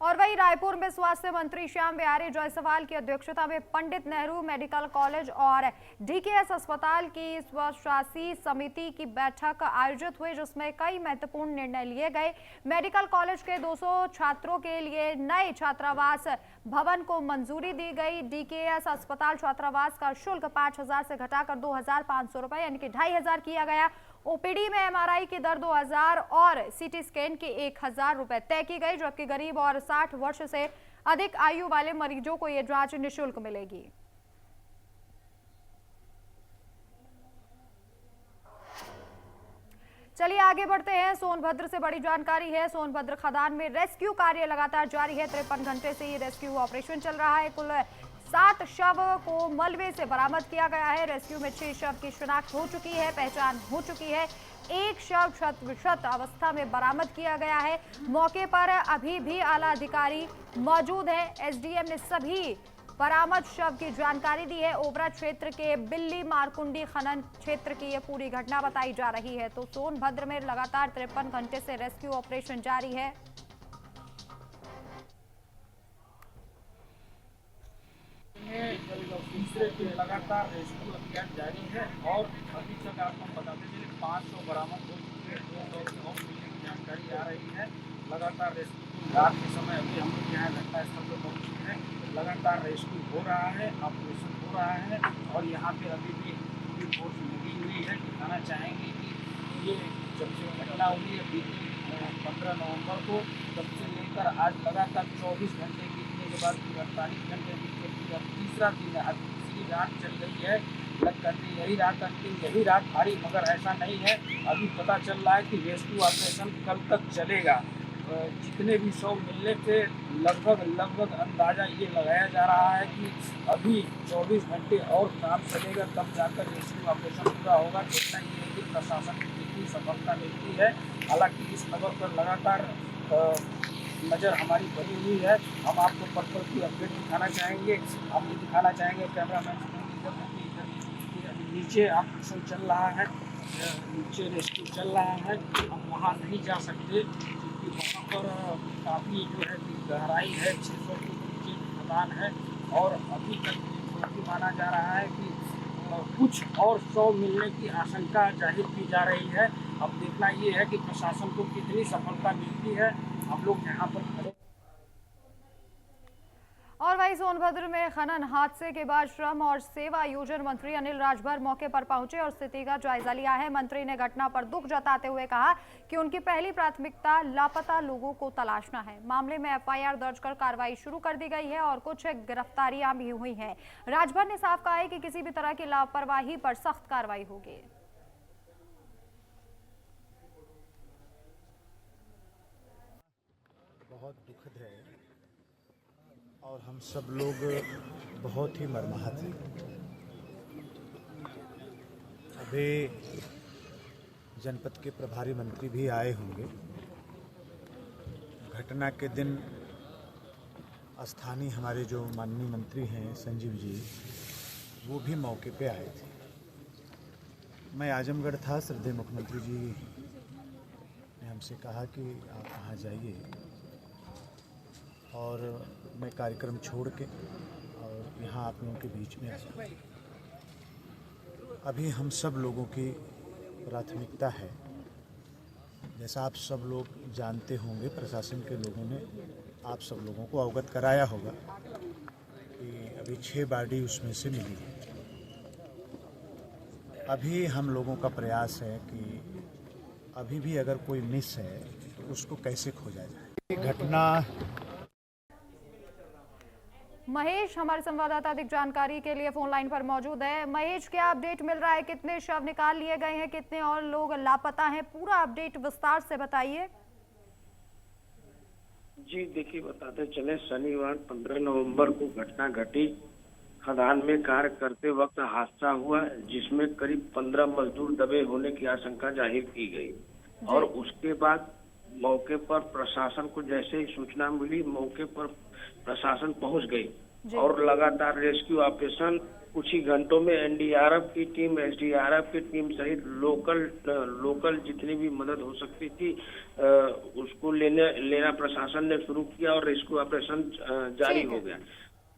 A: और वहीं रायपुर में स्वास्थ्य मंत्री श्याम बिहारी जायसवाल की अध्यक्षता में पंडित नेहरू मेडिकल कॉलेज और डीकेएस अस्पताल की स्वशासी समिति की बैठक आयोजित हुई, जिसमें कई महत्वपूर्ण निर्णय लिए गए। मेडिकल कॉलेज के 200 छात्रों के लिए नए छात्रावास भवन को मंजूरी दी गई। डीकेएस अस्पताल छात्रावास का शुल्क 5,000 से घटाकर 2,500 रुपए यानी कि 2,500 किया गया। ओपीडी में MRI की दर 2,000 और सीटी स्कैन के 1,000 रुपए तय की गई, जबकि गरीब और 60 वर्ष से अधिक आयु वाले मरीजों को यह जांच निःशुल्क मिलेगी। चलिए आगे बढ़ते हैं। सोनभद्र से बड़ी जानकारी है। सोनभद्र खदान में रेस्क्यू कार्य लगातार जारी है। 53 घंटे से ये रेस्क्यू ऑपरेशन चल रहा है। कुल 7 शव को मलबे से बरामद किया गया है। रेस्क्यू में 6 शव की शिनाख्त हो चुकी है, पहचान हो चुकी है। 1 शव क्षत अवस्था में बरामद किया गया है। मौके पर अभी भी आला अधिकारी मौजूद हैं। एसडीएम ने सभी बरामद शव की जानकारी दी है। ओबरा क्षेत्र के बिल्ली मारकुंडी खनन क्षेत्र की ये पूरी घटना बताई जा रही है। तो सोनभद्र में लगातार 53 घंटे से रेस्क्यू ऑपरेशन जारी है।
R: तीसरे दिन लगातार रेस्क्यू अभियान जारी है और अभी तक आपको बताते चले 500 बरामद हो चुके हैं। 200 मिलने की जानकारी आ रही है। लगातार रेस्क्यू रात के समय अभी हम लोग यहाँ घटनास्थल पर पहुँच चुके हैं। लगातार रेस्क्यू हो रहा है, ऑपरेशन हो रहा है और यहाँ पे अभी भी पूरी फोर्स लगी हुई है। दिखाना चाहेंगे कि ये जब से घटना हुई है बीती 15 नवंबर को, तब से लेकर आज लगातार 24 घंटे बीतने के बाद 48 घंटे बीतने के बाद तीसरा दिन है। अब तीसरी रात चल रही है। लग करती यही रात अंतिम, यही रात भारी, मगर ऐसा नहीं है। अभी पता चल रहा है कि रेस्क्यू ऑपरेशन कल तक चलेगा। जितने भी शव मिलने थे लगभग अंदाज़ा ये लगाया जा रहा है कि अभी 24 घंटे और काम चलेगा, तब जाकर रेस्क्यू ऑपरेशन पूरा होगा। देखना ये है कि प्रशासन की कितनी सफलता मिलती है। हालांकि इस खबर पर लगातार नज़र हमारी बनी हुई है। हम आपको पल की अपडेट दिखाना चाहेंगे। हम ये दिखाना चाहेंगे कैमरामैन नीचे ऑपरेशन चल रहा है, नीचे रेस्क्यू चल रहा है। हम वहाँ नहीं जा सकते क्योंकि वहाँ पर काफ़ी जो है गहराई है, 600 फुट नीचे खदान है और अभी तक माना जा रहा है कि कुछ और शव मिलने की आशंका जाहिर की जा रही है। अब देखना ये है कि प्रशासन को कितनी सफलता मिलती है। हम लोग यहाँ पर खड़े।
A: और वहीं सोनभद्र में खनन हादसे के बाद श्रम और सेवा योजन मंत्री अनिल राजभर मौके पर पहुंचे और स्थिति का जायजा लिया है। मंत्री ने घटना पर दुख जताते हुए कहा कि उनकी पहली प्राथमिकता लापता लोगों को तलाशना है। मामले में एफआईआर दर्ज कर कार्रवाई शुरू कर दी गई है और कुछ गिरफ्तारियां भी हुई हैं। राजभर ने साफ कहा है कि किसी भी तरह की लापरवाही पर सख्त कार्रवाई होगी।
E: बहुत दुखद है और हम सब लोग बहुत ही मर्माहत हैं। अभी जनपद के प्रभारी मंत्री भी आए होंगे। घटना के दिन स्थानीय हमारे जो माननीय मंत्री हैं संजीव जी, वो भी मौके पे आए थे। मैं आजमगढ़ था। श्रद्धेय मुख्यमंत्री जी ने हमसे कहा कि आप वहाँ जाइए और मैं कार्यक्रम छोड़ के और यहाँ आप लोगों के बीच में आया। अभी हम सब लोगों की प्राथमिकता है, जैसा आप सब लोग जानते होंगे, प्रशासन के लोगों ने आप सब लोगों को अवगत कराया होगा कि अभी 6 बॉडी उसमें से मिली है। अभी हम लोगों का प्रयास है कि अभी भी अगर कोई मिस है तो उसको कैसे खोजा जाए। घटना
A: महेश हमारे संवाददाता अधिक जानकारी के लिए फोन लाइन पर मौजूद है। महेश, क्या अपडेट मिल रहा है? कितने शव निकाल लिए गए हैं, कितने और लोग लापता हैं? पूरा अपडेट विस्तार से बताइए।
S: जी देखिए, बताते चले, शनिवार 15 नवंबर को घटना घटी। खदान में कार्य करते वक्त हादसा हुआ जिसमें करीब 15 मजदूर दबे होने की आशंका जाहिर की गई और उसके बाद मौके पर प्रशासन को जैसे ही सूचना मिली, मौके पर प्रशासन पहुंच गई और लगातार रेस्क्यू ऑपरेशन कुछ ही घंटों में एनडीआरएफ की टीम, एसडीआरएफ की टीम सहित लोकल जितनी भी मदद हो सकती थी उसको लेना प्रशासन ने शुरू किया और रेस्क्यू ऑपरेशन जारी हो गया।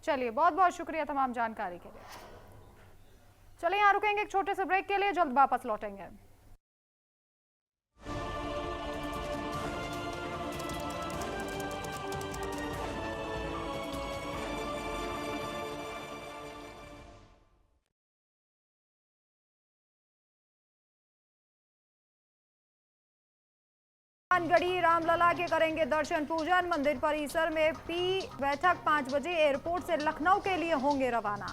A: चलिए, बहुत बहुत शुक्रिया तमाम जानकारी के लिए। चलिए, यहाँ रुकेंगे एक छोटे से ब्रेक के लिए, जल्द वापस लौटेंगे। गढ़ी रामलला के करेंगे दर्शन पूजन। मंदिर परिसर में पी बैठक 5 बजे एयरपोर्ट से लखनऊ के लिए होंगे रवाना।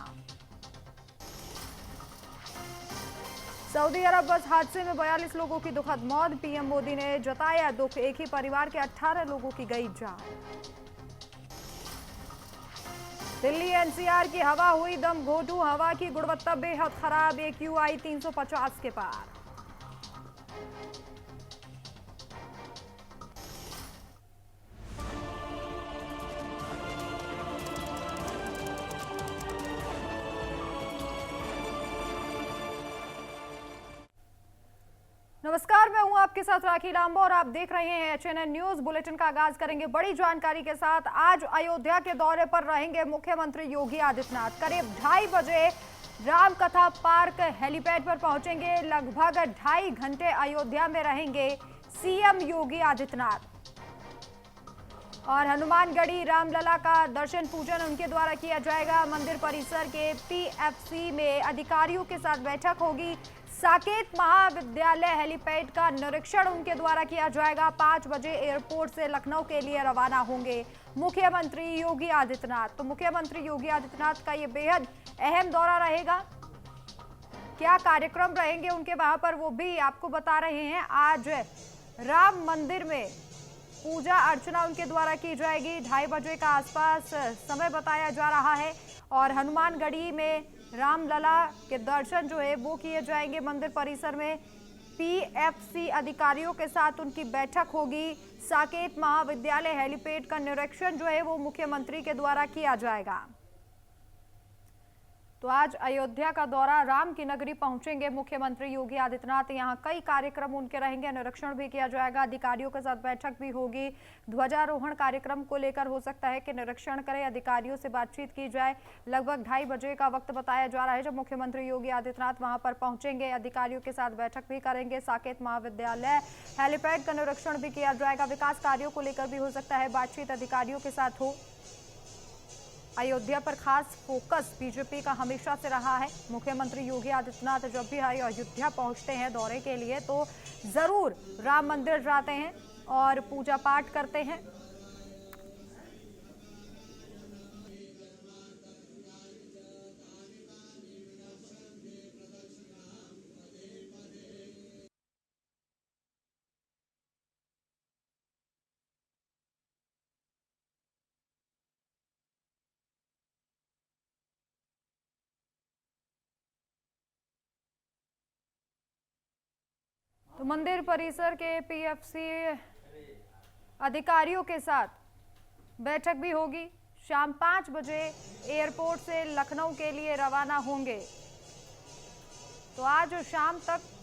A: सऊदी अरब बस हादसे में 42 लोगों की दुखद मौत। पीएम मोदी ने जताया दुख। एक ही परिवार के 18 लोगों की गई जान। दिल्ली एनसीआर की हवा हुई दम घोटू। हवा की गुणवत्ता बेहद खराब। AQI 350 के पार। नमस्कार, मैं हूं आपके साथ राखी लांबा और आप देख रहे हैं HNN न्यूज। बुलेटिन का आगाज करेंगे बड़ी जानकारी के साथ। आज अयोध्या के दौरे पर रहेंगे मुख्यमंत्री योगी आदित्यनाथ। करीब 2:30 बजे रामकथा पार्क हेलीपैड पर पहुंचेंगे। लगभग 2.5 घंटे अयोध्या में रहेंगे सीएम योगी आदित्यनाथ और हनुमानगढ़ी रामलला का दर्शन पूजन उनके द्वारा किया जाएगा। मंदिर परिसर के PFC में अधिकारियों के साथ बैठक होगी। साकेत महाविद्यालय हेलीपैड का निरीक्षण उनके द्वारा किया जाएगा। 5 बजे एयरपोर्ट से लखनऊ के लिए रवाना होंगे मुख्यमंत्री योगी आदित्यनाथ। तो मुख्यमंत्री योगी आदित्यनाथ का ये बेहद अहम दौरा रहेगा। क्या कार्यक्रम रहेंगे उनके वहां पर, वो भी आपको बता रहे हैं। आज राम मंदिर में पूजा अर्चना उनके द्वारा की जाएगी। 2:30 बजे का आसपास समय बताया जा रहा है और हनुमानगढ़ी में रामलला के दर्शन जो है वो किए जाएंगे। मंदिर परिसर में PFC अधिकारियों के साथ उनकी बैठक होगी। साकेत महाविद्यालय हेलीपैड का निरीक्षण जो है वो मुख्यमंत्री के द्वारा किया जाएगा। तो आज अयोध्या का दौरा, राम की नगरी पहुंचेंगे मुख्यमंत्री योगी आदित्यनाथ। यहां कई कार्यक्रम उनके रहेंगे, निरीक्षण भी किया जाएगा, अधिकारियों के साथ बैठक भी होगी। ध्वजारोहण कार्यक्रम को लेकर हो सकता है कि निरीक्षण करें, अधिकारियों से बातचीत की जाए। लगभग 2:30 बजे का वक्त बताया जा रहा है जब मुख्यमंत्री योगी आदित्यनाथ वहां पर पहुंचेंगे। अधिकारियों के साथ बैठक भी करेंगे। साकेत महाविद्यालय हेलीपैड का निरीक्षण भी किया जाएगा। विकास कार्यों को लेकर भी हो सकता है बातचीत अधिकारियों के साथ हो। अयोध्या पर खास फोकस बीजेपी का हमेशा से रहा है। मुख्यमंत्री योगी आदित्यनाथ जब भी अयोध्या पहुंचते हैं दौरे के लिए तो जरूर राम मंदिर जाते हैं और पूजा पाठ करते हैं। तो मंदिर परिसर के पीएफसी अधिकारियों के साथ बैठक भी होगी। शाम 5 बजे एयरपोर्ट से लखनऊ के लिए रवाना होंगे। तो आज शाम तक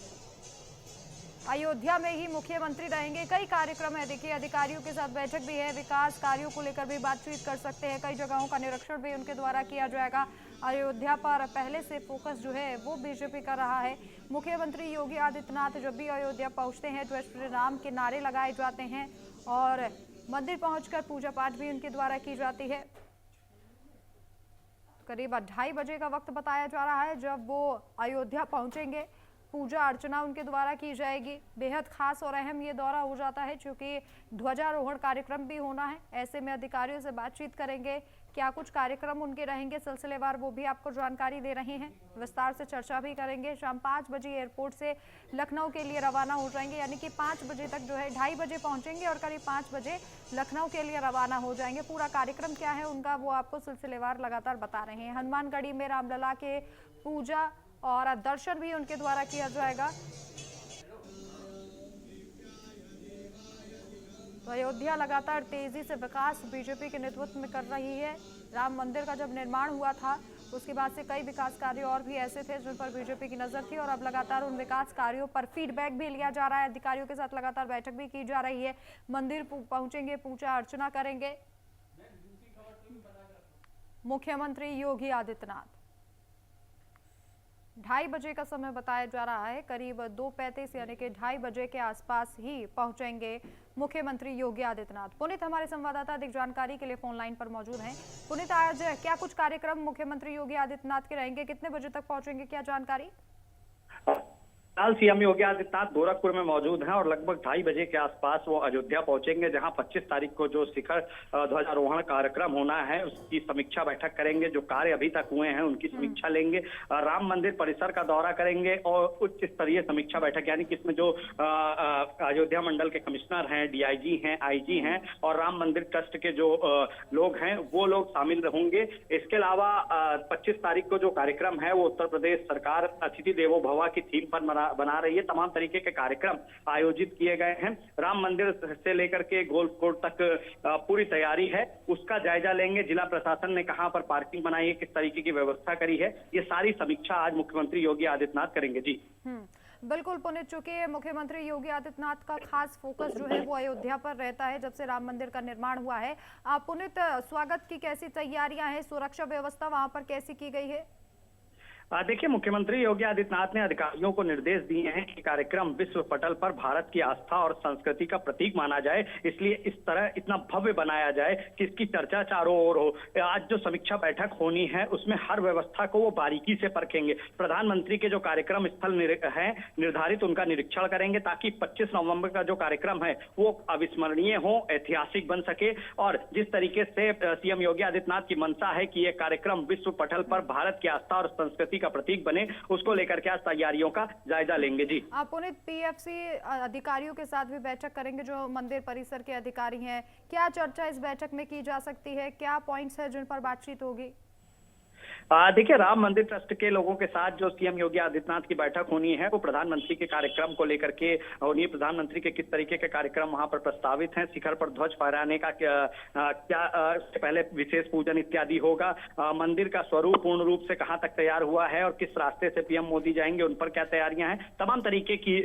A: अयोध्या में ही मुख्यमंत्री रहेंगे। कई कार्यक्रम है, देखिए अधिकारियों के साथ बैठक भी है, विकास कार्यों को लेकर भी बातचीत कर सकते हैं। कई जगहों का निरीक्षण भी उनके द्वारा किया जाएगा। अयोध्या पर पहले से फोकस जो है वो बीजेपी का रहा है। मुख्यमंत्री योगी आदित्यनाथ जब भी अयोध्या पहुंचते हैं तो श्री राम के नारे लगाए जाते हैं और मंदिर पहुंचकर पूजा पाठ भी उनके द्वारा की जाती है। करीब 2:30 बजे का वक्त बताया जा रहा है जब वो अयोध्या पहुंचेंगे। पूजा अर्चना उनके द्वारा की जाएगी। बेहद खास और अहम ये दौरा हो जाता है क्योंकि ध्वजारोहण कार्यक्रम भी होना है। ऐसे में अधिकारियों से बातचीत करेंगे, क्या कुछ कार्यक्रम उनके रहेंगे सिलसिलेवार, वो भी आपको जानकारी दे रहे हैं। विस्तार से चर्चा भी करेंगे। शाम 5 बजे एयरपोर्ट से लखनऊ के लिए रवाना हो जाएंगे, यानी कि 5 बजे तक जो है 2:30 बजे पहुंचेंगे और करीब 5 बजे लखनऊ के लिए रवाना हो जाएंगे। पूरा कार्यक्रम क्या है उनका वो आपको सिलसिलेवार लगातार बता रहे हैं। हनुमानगढ़ी में रामलला के पूजा और दर्शन भी उनके द्वारा किया जाएगा। तो अयोध्या लगातार तेजी से विकास बीजेपी के नेतृत्व में कर रही है। राम मंदिर का जब निर्माण हुआ था उसके बाद से कई विकास कार्य और भी ऐसे थे जिन पर बीजेपी की नजर थी और अब लगातार उन विकास कार्यों पर फीडबैक भी लिया जा रहा है। अधिकारियों के साथ लगातार बैठक भी की जा रही है। मंदिर पहुंचेंगे, पूजा अर्चना करेंगे मुख्यमंत्री योगी आदित्यनाथ। 2:30 बजे का समय बताया जा रहा है। करीब 2:35 यानी कि 2:30 बजे के आसपास ही पहुंचेंगे मुख्यमंत्री योगी आदित्यनाथ। पुनीत हमारे संवाददाता अधिक जानकारी के लिए फोन लाइन पर मौजूद हैं। पुनीत, आज क्या कुछ कार्यक्रम मुख्यमंत्री योगी आदित्यनाथ के रहेंगे, कितने बजे तक पहुंचेंगे, क्या जानकारी?
T: फिलहाल सीएम योगी आदित्यनाथ गोरखपुर में मौजूद हैं और लगभग 2:30 बजे के आसपास वो अयोध्या पहुंचेंगे, जहां 25 तारीख को जो शिखर ध्वजारोहण कार्यक्रम होना है उसकी समीक्षा बैठक करेंगे। जो कार्य अभी तक हुए हैं उनकी समीक्षा लेंगे। राम मंदिर परिसर का दौरा करेंगे और उच्च स्तरीय समीक्षा बैठक, यानी कि इसमें जो अयोध्या मंडल के कमिश्नर हैं, डीआईजी हैं, आईजी हैं और राम मंदिर ट्रस्ट के जो लोग हैं वो लोग शामिल होंगे। इसके अलावा 25 तारीख को जो कार्यक्रम है वो उत्तर प्रदेश सरकार अतिथि देवो भव की थीम पर बना रही है। तमाम तरीके के कार्यक्रम आयोजित किए गए हैं। राम मंदिर से लेकर के गोल्फ कोर्ट तक पूरी तैयारी है, उसका जायजा लेंगे। जिला प्रशासन ने कहां पर पार्किंग बनाई है, किस तरीके की व्यवस्था करी है, ये सारी समीक्षा आज मुख्यमंत्री योगी आदित्यनाथ करेंगे। जी
A: बिल्कुल पुनीत, चूंकि मुख्यमंत्री योगी आदित्यनाथ का खास फोकस जो है वो अयोध्या पर रहता है जब से राम मंदिर का निर्माण हुआ है। पुनीत, स्वागत की कैसी तैयारियां हैं, सुरक्षा व्यवस्था वहां पर कैसी की गई है?
T: देखिए, मुख्यमंत्री योगी आदित्यनाथ ने अधिकारियों को निर्देश दिए हैं कि कार्यक्रम विश्व पटल पर भारत की आस्था और संस्कृति का प्रतीक माना जाए, इसलिए इस तरह इतना भव्य बनाया जाए कि इसकी चर्चा चारों ओर हो। आज जो समीक्षा बैठक होनी है उसमें हर व्यवस्था को वो बारीकी से परखेंगे। प्रधानमंत्री के जो कार्यक्रम स्थल है निर्धारित, उनका निरीक्षण करेंगे ताकि 25 नवंबर का जो कार्यक्रम है वो अविस्मरणीय हो, ऐतिहासिक बन सके। और जिस तरीके से सीएम योगी आदित्यनाथ की मंशा है कि ये कार्यक्रम विश्व पटल पर भारत की आस्था और संस्कृति का प्रतीक बने, उसको लेकर के आज तैयारियों का जायजा लेंगे। जी
A: आप पुनीत, पीएफसी अधिकारियों के साथ भी बैठक करेंगे जो मंदिर परिसर के अधिकारी हैं, क्या चर्चा इस बैठक में की जा सकती है, क्या पॉइंट्स है जिन पर बातचीत होगी?
T: देखिए, राम मंदिर ट्रस्ट के लोगों के साथ जो सीएम योगी आदित्यनाथ की बैठक होनी है वो प्रधानमंत्री के कार्यक्रम को लेकर के होनी है। प्रधानमंत्री के किस तरीके के कार्यक्रम वहां पर प्रस्तावित हैं, शिखर पर ध्वज फहराने का क्या पहले विशेष पूजन इत्यादि होगा, मंदिर का स्वरूप पूर्ण रूप से कहां तक तैयार हुआ है और किस रास्ते से पीएम मोदी जाएंगे, उन पर क्या तैयारियां हैं, तमाम तरीके की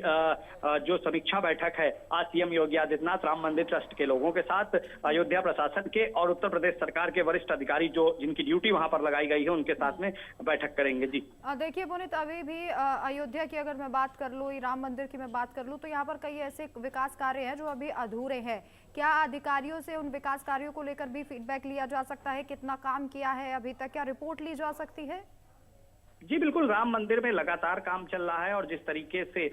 T: जो समीक्षा बैठक है आज सीएम योगी आदित्यनाथ राम मंदिर ट्रस्ट के लोगों के साथ, अयोध्या प्रशासन के और उत्तर प्रदेश सरकार के वरिष्ठ अधिकारी जो जिनकी ड्यूटी वहां पर लगाई गई है उनके उनके साथ में बैठक करेंगे। जी
A: देखिए पुनीत, अभी भी अयोध्या की अगर मैं बात कर लूँ, राम मंदिर की मैं बात कर लूँ, तो यहाँ पर कई ऐसे विकास कार्य हैं जो अभी अधूरे हैं। क्या अधिकारियों से उन विकास कार्यों को लेकर भी फीडबैक लिया जा सकता है? कितना काम किया है अभी तक, क्या रिपोर्ट ली जा सकती है?
T: जी बिल्कुल, राम मंदिर में लगातार काम चल रहा है और जिस तरीके से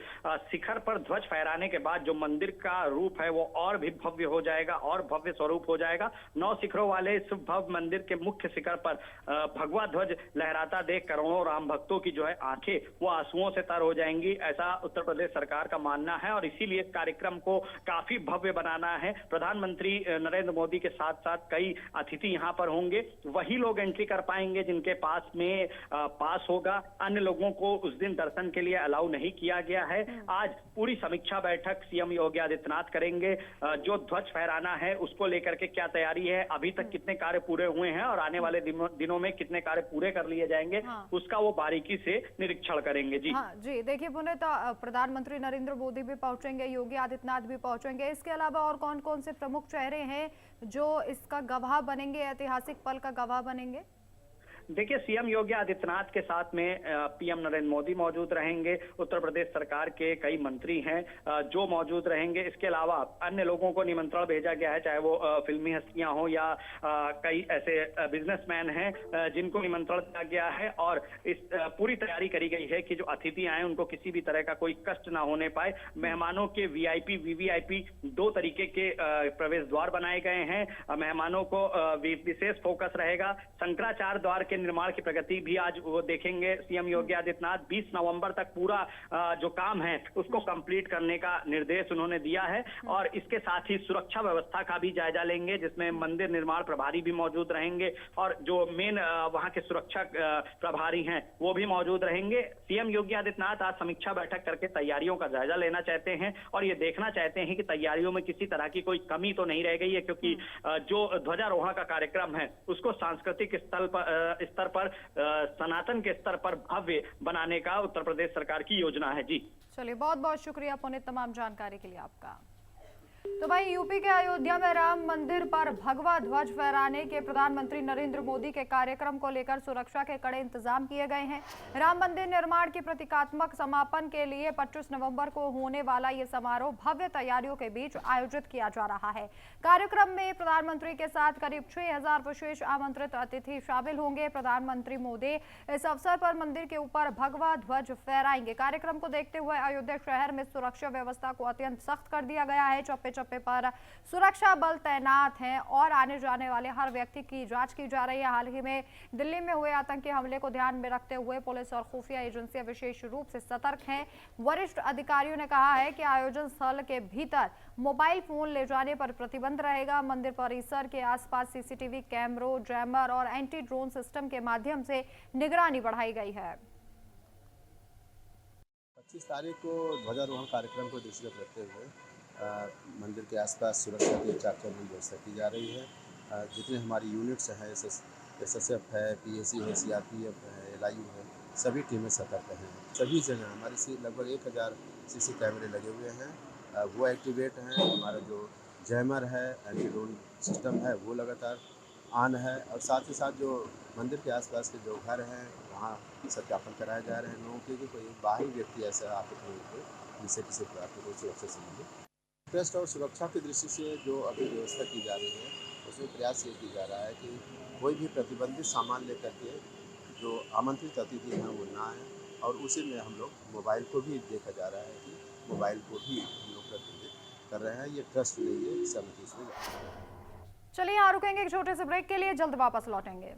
T: शिखर पर ध्वज फहराने के बाद जो मंदिर का रूप है वो और भी भव्य हो जाएगा और भव्य स्वरूप हो जाएगा। 9 शिखरों वाले इस भव्य मंदिर के मुख्य शिखर पर भगवा ध्वज लहराता देख करोड़ों राम भक्तों की जो है आंखें वो आंसुओं से तर हो जाएंगी, ऐसा उत्तर प्रदेश सरकार का मानना है। और इसीलिए इस कार्यक्रम को काफी भव्य बनाना है। प्रधानमंत्री नरेंद्र मोदी के साथ साथ कई अतिथि यहाँ पर होंगे, वही लोग एंट्री कर पाएंगे जिनके पास में पास होगा। अन्य लोगों को उस दिन दर्शन के लिए अलाउ नहीं किया गया है। आज पूरी समीक्षा बैठक सीएम योगी आदित्यनाथ करेंगे। जो ध्वज फहराना है उसको लेकर के क्या तैयारी है, अभी तक कितने कार्य पूरे हुए हैं और आने वाले दिनों में कितने कार्य पूरे कर लिए जाएंगे, उसका वो बारीकी से निरीक्षण करेंगे। जी
A: जी देखिए पुनीत, प्रधानमंत्री नरेंद्र मोदी भी पहुंचेंगे, योगी आदित्यनाथ भी पहुंचेंगे। इसके अलावा और कौन कौन से प्रमुख चेहरे हैं जो इसका गवाह बनेंगे, ऐतिहासिक पल का गवाह बनेंगे?
T: देखिए, सीएम योगी आदित्यनाथ के साथ में पीएम नरेंद्र मोदी मौजूद रहेंगे। उत्तर प्रदेश सरकार के कई मंत्री हैं जो मौजूद रहेंगे। इसके अलावा अन्य लोगों को निमंत्रण भेजा गया है, चाहे वो फिल्मी हस्तियां हो या कई ऐसे बिजनेसमैन हैं जिनको निमंत्रण दिया गया है। और इस पूरी तैयारी करी गई है कि जो अतिथि आए उनको किसी भी तरह का कोई कष्ट ना होने पाए। मेहमानों के वीआईपी वीवीआईपी 2 तरीके के प्रवेश द्वार बनाए गए हैं। मेहमानों को विशेष फोकस रहेगा। शंकराचार्य द्वार के निर्माण की प्रगति भी आज वो देखेंगे सीएम योगी आदित्यनाथ। 20 नवंबर तक पूरा जो काम है उसको कंप्लीट करने का निर्देश उन्होंने दिया है। और इसके साथ ही सुरक्षा व्यवस्था का भी जायजा लेंगे, जिसमें मंदिर निर्माण प्रभारी भी मौजूद रहेंगे और जो मेन वहां के सुरक्षा प्रभारी हैं वो भी मौजूद रहेंगे। सीएम योगी आदित्यनाथ आज समीक्षा बैठक करके तैयारियों का जायजा लेना चाहते हैं और ये देखना चाहते हैं कि तैयारियों में किसी तरह की कोई कमी तो नहीं रह गई है, क्योंकि जो ध्वजारोहण का कार्यक्रम है उसको सांस्कृतिक स्तर पर सनातन के स्तर पर भव्य बनाने का उत्तर प्रदेश सरकार की योजना है। जी
A: चलिए, बहुत बहुत शुक्रिया पुनीत तमाम जानकारी के लिए आपका। तो भाई, यूपी के अयोध्या में राम मंदिर पर भगवा ध्वज फहराने के प्रधानमंत्री नरेंद्र मोदी के कार्यक्रम को लेकर सुरक्षा के कड़े इंतजाम किए गए हैं। राम मंदिर निर्माण के प्रतीकात्मक समापन के लिए 25 नवंबर को होने वाला ये समारोह भव्य तैयारियों के बीच आयोजित किया जा रहा है। कार्यक्रम में प्रधानमंत्री के साथ करीब 6000 विशेष आमंत्रित अतिथि शामिल होंगे। प्रधानमंत्री मोदी इस अवसर पर मंदिर के ऊपर भगवा ध्वज फहराएंगे। कार्यक्रम को देखते हुए अयोध्या शहर में सुरक्षा व्यवस्था को अत्यंत सख्त कर दिया गया है। चप्पे पर सुरक्षा बल तैनात हैं और आने जाने वाले हर व्यक्ति की जांच की जा रही है। हाल ही में दिल्ली में हुए आतंकी हमले को ध्यान में रखते हुए पुलिस और खुफिया एजेंसियां विशेष रूप से सतर्क हैं। वरिष्ठ अधिकारियों ने कहा है कि आयोजन स्थल के भीतर मोबाइल फोन ले जाने पर प्रतिबंध रहेगा। मंदिर परिसर के आसपास सीसीटीवी कैमरों, जैमर और एंटी ड्रोन सिस्टम के माध्यम से निगरानी बढ़ाई गई है।
B: 25 तारीख को ध्वजारोहण कार्यक्रम को दृष्टिगत रखते हुए मंदिर के आसपास सुरक्षा की चाक-चौबंद व्यवस्था की जा रही है। जितने हमारी यूनिट्स हैं, एसएसएफ है, पीएसी है, सीआरपीएफ है, एलआईयू है, सभी टीमें सतर्क हैं। सभी जगह हमारे लगभग 1000 सीसी कैमरे लगे हुए हैं, वो एक्टिवेट हैं। हमारा जो जैमर है, एंटी ड्रोन सिस्टम है, वो लगातार ऑन है। और साथ ही साथ जो मंदिर के आसपास के जो घर हैं वहाँ सत्यापन कराए जा रहे हैं लोगों के, कि कोई बाहरी व्यक्ति ऐसा आपको नहीं हो जिससे किसी प्रकार की कोई सुरक्षा संबंधी ट्रस्ट और सुरक्षा की दृष्टि से जो अभी व्यवस्था की जा रही है उसमें प्रयास ये किया जा रहा है कि कोई भी प्रतिबंधित सामान लेकर के जो आमंत्रित अतिथि हैं वो ना आए। और उसी में हम लोग मोबाइल को भी देखा जा रहा है कि मोबाइल को भी हम लोग प्रतिबंधित कर रहे हैं। ये ट्रस्ट नहीं है, सहमति इसमें।
A: चलिए, यहाँ रुकेंगे एक छोटे से ब्रेक के लिए, जल्द वापस लौटेंगे।